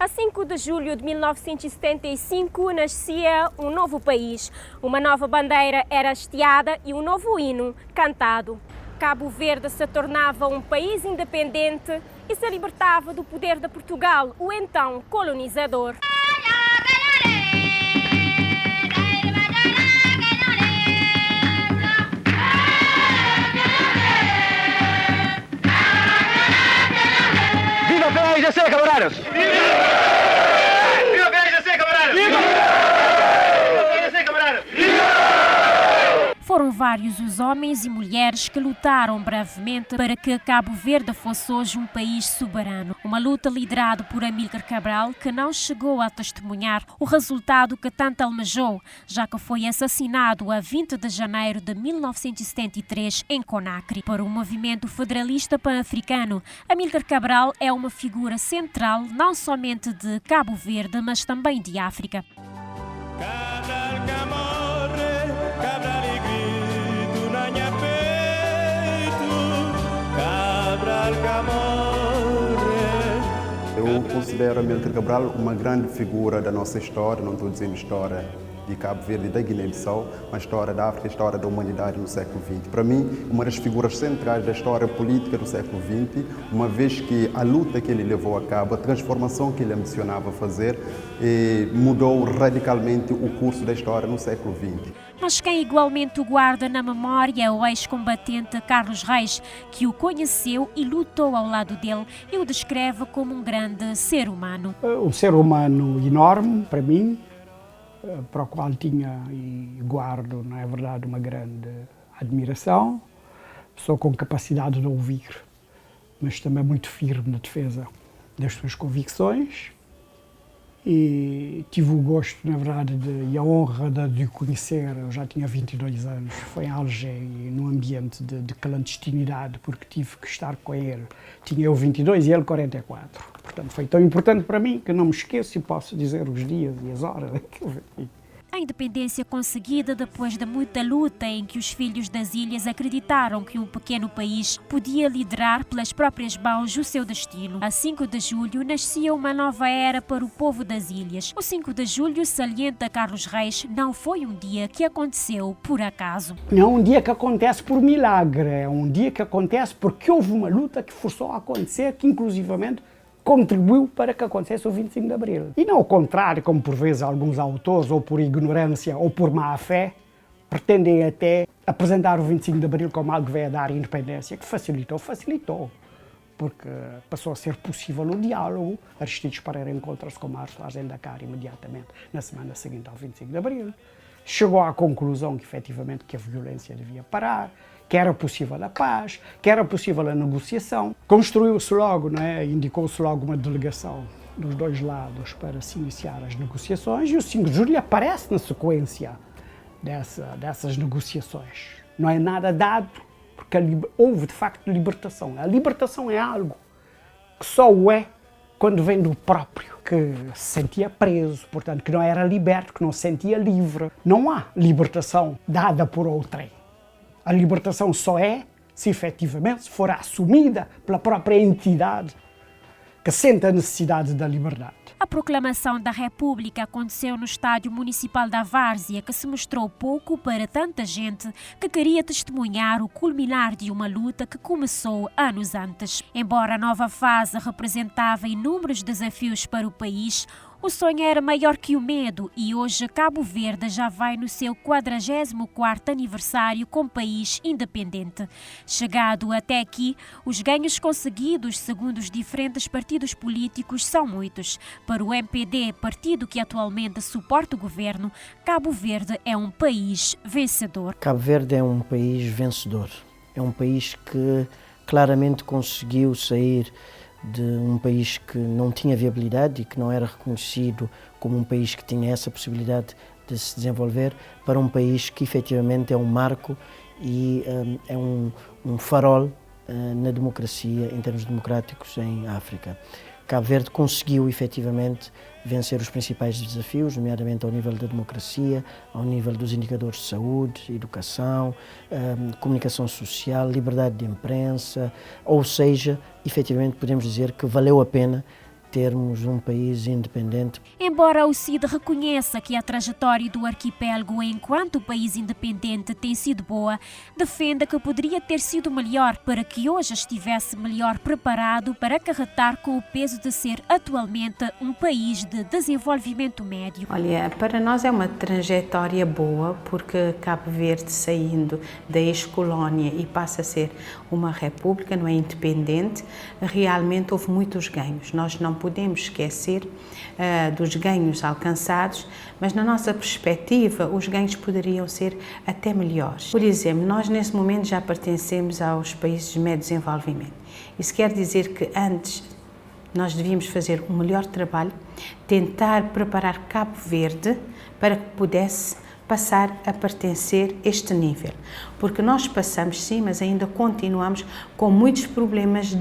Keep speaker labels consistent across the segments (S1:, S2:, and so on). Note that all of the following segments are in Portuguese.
S1: A 5 de julho de 1975 nascia um novo país. Uma nova bandeira era hasteada e um novo hino cantado. Cabo Verde se tornava um país independente e se libertava do poder de Portugal, o então colonizador.
S2: ¡Viva PAIGC, camaradas! ¡Viva PAIGC, camaradas! ¡Viva PAIGC, camaradas!
S1: Foram vários os homens e mulheres que lutaram brevemente para que Cabo Verde fosse hoje um país soberano. Uma luta liderada por Amílcar Cabral, que não chegou a testemunhar o resultado que tanto almejou, já que foi assassinado a 20 de janeiro de 1973 em Conakry. Para o movimento federalista pan-africano, Amílcar Cabral é uma figura central não somente de Cabo Verde, mas também de África.
S3: Eu considero Amílcar Cabral uma grande figura da nossa história, não estou dizendo história de Cabo Verde e da Guiné-Bissau, mas história da África, história da humanidade no século XX. Para mim, uma das figuras centrais da história política do século XX, uma vez que a luta que ele levou a cabo, a transformação que ele ambicionava fazer, mudou radicalmente o curso da história no século XX.
S1: Mas quem igualmente o guarda na memória é o ex-combatente Carlos Reis, que o conheceu e lutou ao lado dele e o descreve como um grande ser humano.
S4: Um ser humano enorme, para mim, para o qual tinha e guardo, na verdade, uma grande admiração. Pessoa com capacidade de ouvir, mas também muito firme na defesa das suas convicções. E tive o gosto, na verdade, e a honra de o conhecer. Eu já tinha 22 anos, foi em Alger, num ambiente de clandestinidade, porque tive que estar com ele. Tinha eu 22 e ele 44. Portanto, foi tão importante para mim que não me esqueço e posso dizer os dias e as horas que eu vi.
S1: A independência conseguida depois de muita luta em que os filhos das ilhas acreditaram que um pequeno país podia liderar pelas próprias mãos o seu destino. A 5 de julho nascia uma nova era para o povo das ilhas. O 5 de julho, salienta Carlos Reis, não foi um dia que aconteceu por acaso.
S4: Não é um dia que acontece por milagre, é um dia que acontece porque houve uma luta que forçou a acontecer, que inclusivamente contribuiu para que acontecesse o 25 de Abril. E não ao contrário, como por vezes alguns autores, ou por ignorância, ou por má-fé, pretendem até apresentar o 25 de Abril como algo que veio a dar independência, que facilitou, porque passou a ser possível o diálogo. Aristides Pereira encontra-se com Márcio Argel Dakar imediatamente na semana seguinte ao 25 de Abril. Chegou à conclusão que, efetivamente, que a violência devia parar, que era possível a paz, que era possível a negociação. Construiu-se logo, indicou-se logo uma delegação dos dois lados para se iniciar as negociações e o 5 de julho aparece na sequência dessas negociações. Não é nada dado, porque houve de facto libertação. A libertação é algo que só o é quando vem do próprio, que se sentia preso, portanto, que não era liberto, que não se sentia livre. Não há libertação dada por outrem. A libertação só é se efetivamente for assumida pela própria entidade que sente a necessidade da liberdade.
S1: A proclamação da República aconteceu no Estádio Municipal da Várzea, que se mostrou pouco para tanta gente que queria testemunhar o culminar de uma luta que começou anos antes. Embora a nova fase representava inúmeros desafios para o país, o sonho era maior que o medo e hoje Cabo Verde já vai no seu 44º aniversário como país independente. Chegado até aqui, os ganhos conseguidos, segundo os diferentes partidos políticos, são muitos. Para o MPD, partido que atualmente suporta o governo, Cabo Verde é um país vencedor.
S5: Cabo Verde é um país vencedor. É um país que claramente conseguiu sair de um país que não tinha viabilidade e que não era reconhecido como um país que tinha essa possibilidade de se desenvolver, para um país que efetivamente é um marco e é um farol na democracia, em termos democráticos, em África. Cabo Verde conseguiu efetivamente vencer os principais desafios, nomeadamente ao nível da democracia, ao nível dos indicadores de saúde, educação, comunicação social, liberdade de imprensa, ou seja, efetivamente podemos dizer que valeu a pena termos um país independente.
S1: Embora o CID reconheça que a trajetória do arquipélago enquanto país independente tem sido boa, defende que poderia ter sido melhor para que hoje estivesse melhor preparado para acarretar com o peso de ser atualmente um país de desenvolvimento médio.
S6: Olha, para nós é uma trajetória boa, porque Cabo Verde, saindo da ex-colónia e passa a ser uma república, não é, independente, realmente houve muitos ganhos. Nós não podemos esquecer dos ganhos alcançados, mas na nossa perspectiva os ganhos poderiam ser até melhores. Por exemplo, nós nesse momento já pertencemos aos países de médio desenvolvimento. Isso quer dizer que antes nós devíamos fazer um melhor trabalho, tentar preparar Cabo Verde para que pudesse passar a pertencer a este nível. Porque nós passamos sim, mas ainda continuamos com muitos problemas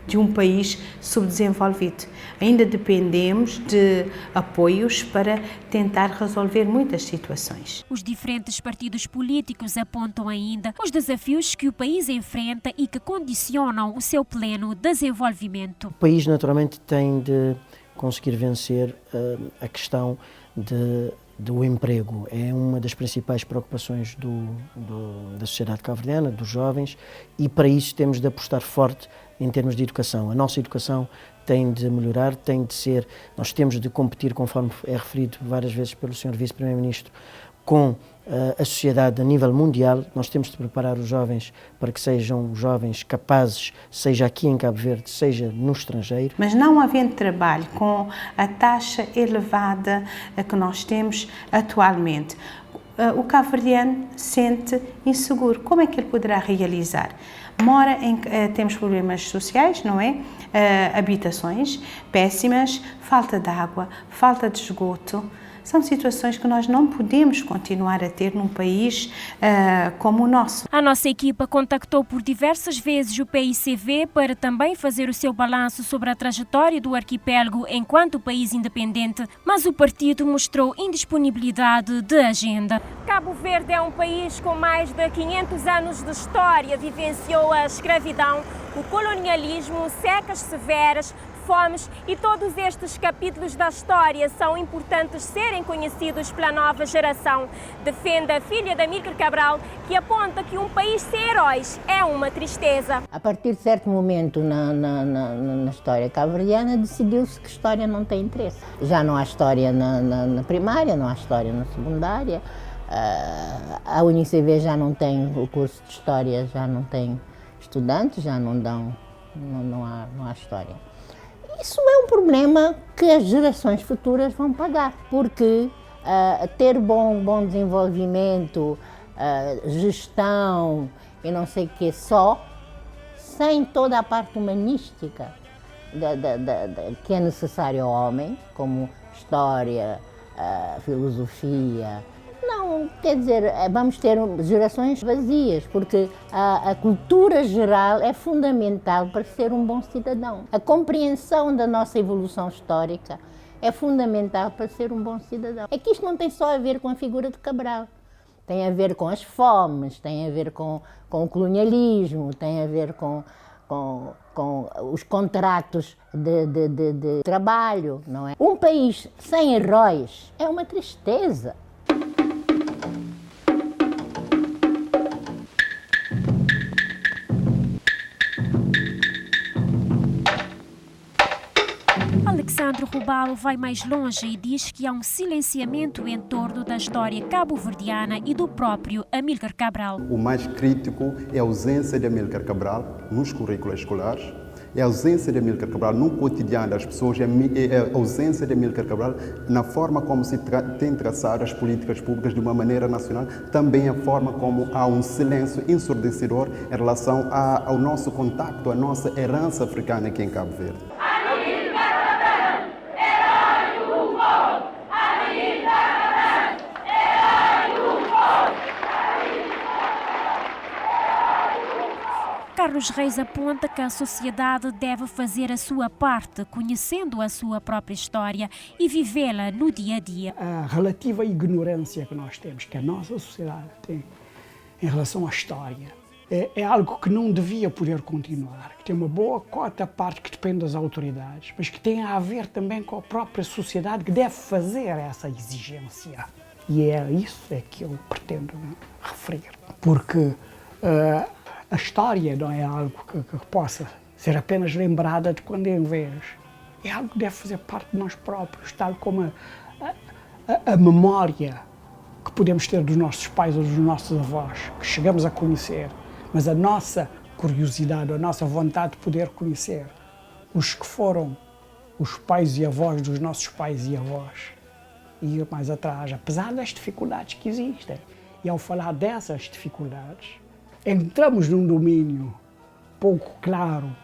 S6: de um país subdesenvolvido. Ainda dependemos de apoios para tentar resolver muitas situações.
S1: Os diferentes partidos políticos apontam ainda os desafios que o país enfrenta e que condicionam o seu pleno desenvolvimento.
S5: O país, naturalmente, tem de conseguir vencer a questão do emprego. É uma das principais preocupações da sociedade cabo-verdiana, dos jovens, e para isso temos de apostar forte em termos de educação. A nossa educação tem de melhorar, nós temos de competir, conforme é referido várias vezes pelo Sr. Vice-Primeiro-Ministro, com a sociedade a nível mundial. Nós temos de preparar os jovens para que sejam jovens capazes, seja aqui em Cabo Verde, seja no estrangeiro.
S6: Mas não havendo trabalho com a taxa elevada que nós temos atualmente, o cabo-verdiano sente inseguro. Como é que ele poderá realizar? Temos problemas sociais, não é? Habitações péssimas, falta de água, falta de esgoto. São situações que nós não podemos continuar a ter num país como o nosso.
S1: A nossa equipa contactou por diversas vezes o PICV para também fazer o seu balanço sobre a trajetória do arquipélago enquanto país independente, mas o partido mostrou indisponibilidade de agenda. Cabo Verde é um país com mais de 500 anos de história, vivenciou a escravidão, o colonialismo, secas severas, fomes, e todos estes capítulos da história são importantes serem conhecidos pela nova geração. Defende a filha de Amílcar Cabral, que aponta que um país sem heróis é uma tristeza.
S7: A partir de certo momento na história cabo-verdiana, decidiu-se que história não tem interesse. Já não há história na primária, não há história na secundária, a UNICV já não tem o curso de história, já não tem estudantes, já não há história. Isso é um problema que as gerações futuras vão pagar, porque ter bom desenvolvimento, gestão e não sei o que só, sem toda a parte humanística que é necessária ao homem, como história, filosofia. Não, quer dizer, vamos ter gerações vazias, porque a cultura geral é fundamental para ser um bom cidadão. A compreensão da nossa evolução histórica é fundamental para ser um bom cidadão. É que isto não tem só a ver com a figura de Cabral. Tem a ver com as fomes, tem a ver com o colonialismo, tem a ver com os contratos de trabalho, não é? Um país sem heróis é uma tristeza.
S1: Alexandre Rubalo vai mais longe e diz que há um silenciamento em torno da história cabo-verdiana e do próprio Amílcar Cabral.
S3: O mais crítico é a ausência de Amílcar Cabral nos currículos escolares, é a ausência de Amílcar Cabral no cotidiano das pessoas, é a ausência de Amílcar Cabral na forma como se tem traçado as políticas públicas de uma maneira nacional, também a forma como há um silêncio ensurdecedor em relação ao nosso contacto, à nossa herança africana aqui em Cabo Verde.
S1: Carlos Reis aponta que a sociedade deve fazer a sua parte, conhecendo a sua própria história e vivê-la no dia a dia.
S4: A relativa ignorância que nós temos, que a nossa sociedade tem em relação à história, é algo que não devia poder continuar, que tem uma boa cota parte que depende das autoridades, mas que tem a ver também com a própria sociedade que deve fazer essa exigência. E é isso que eu pretendo referir, porque a história não é algo que possa ser apenas lembrada de quando em vez. É algo que deve fazer parte de nós próprios, tal como a memória que podemos ter dos nossos pais ou dos nossos avós, que chegamos a conhecer, mas a nossa curiosidade, a nossa vontade de poder conhecer os que foram os pais e avós dos nossos pais e avós, e ir mais atrás, apesar das dificuldades que existem. E ao falar dessas dificuldades, entramos num domínio pouco claro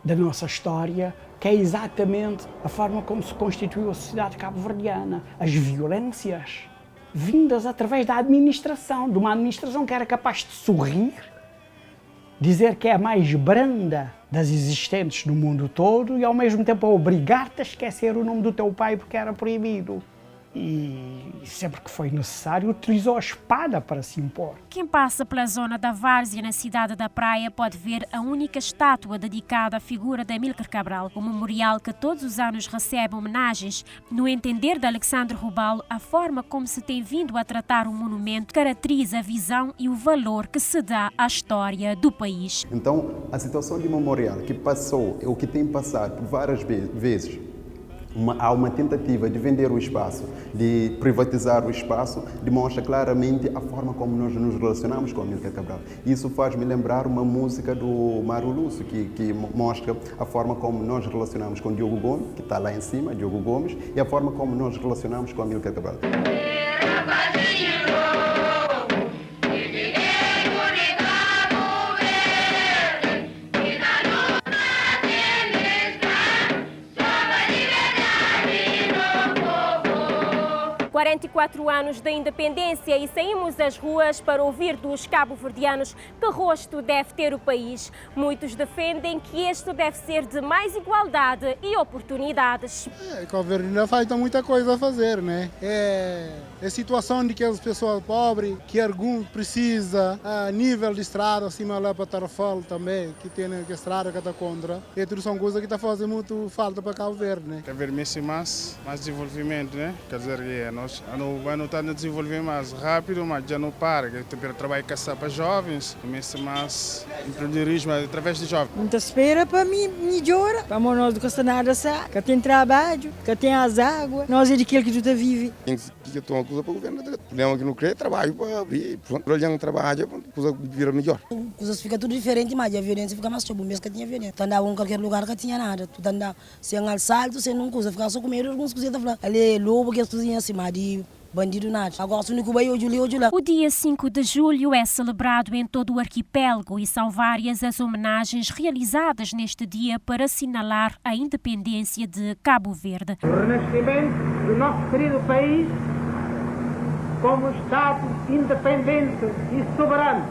S4: da nossa história, que é exatamente a forma como se constituiu a sociedade cabo-verdiana. As violências vindas através da administração, de uma administração que era capaz de sorrir, dizer que é a mais branda das existentes no mundo todo e ao mesmo tempo a obrigar-te a esquecer o nome do teu pai porque era proibido. E sempre que foi necessário, utilizou a espada para se impor.
S1: Quem passa pela zona da Várzea, na cidade da Praia, pode ver a única estátua dedicada à figura de Amílcar Cabral, um memorial que todos os anos recebe homenagens. No entender de Alexandre Rubal, a forma como se tem vindo a tratar o monumento caracteriza a visão e o valor que se dá à história do país.
S3: Então, a situação de memorial que passou, ou que tem passado por várias vezes, há uma tentativa de vender o espaço, de privatizar o espaço, demonstra claramente a forma como nós nos relacionamos com Amílcar Cabral. Isso faz-me lembrar uma música do Mário Lúcio, que mostra a forma como nós relacionamos com Diogo Gomes, que está lá em cima, Diogo Gomes, e a forma como nós relacionamos com Amílcar Cabral.
S8: ...44 anos da independência e saímos às ruas para ouvir dos cabo-verdianos que rosto deve ter o país. Muitos defendem que este deve ser de mais igualdade e oportunidades.
S9: Cabo Verde ainda falta muita coisa a fazer, né? A situação de que as pessoas pobres, que alguns precisam, a nível de estrada, acima lá para Tarrafal também, que tem que estrada que está contra. E tudo são coisas que está fazendo muito falta para Cabo Verde, né?
S10: Quer ver mais desenvolvimento, né? Quer dizer, nós não está a desenvolver mais rápido, mas já não para. O trabalho caçar para jovens, começa mais empreendedorismo através de jovens.
S11: Muita espera para mim, melhora. Para nós não custa nada, que tem trabalho, que tem as águas. Nós é daquilo que tu está vive.
S12: Que estão a coisa para o governo. O problema que não quer trabalho para abrir. Pronto, olhando trabalho, a coisa vira melhor.
S11: As coisas ficam tudo diferente, mas a violência fica mais sobre mesmo que tinha violência. Tu andava em qualquer lugar que tinha nada. Tu andava sem assalto, sem não coisa. Ficava só com medo de algumas coisas. Ali, lobo que as cozinhas acima de bandido nada. Agora, se não vai hoje lá.
S1: O dia 5 de julho é celebrado em todo o arquipélago e são várias as homenagens realizadas neste dia para assinalar a independência de Cabo Verde.
S13: O renascimento do nosso querido país como Estado independente e soberano.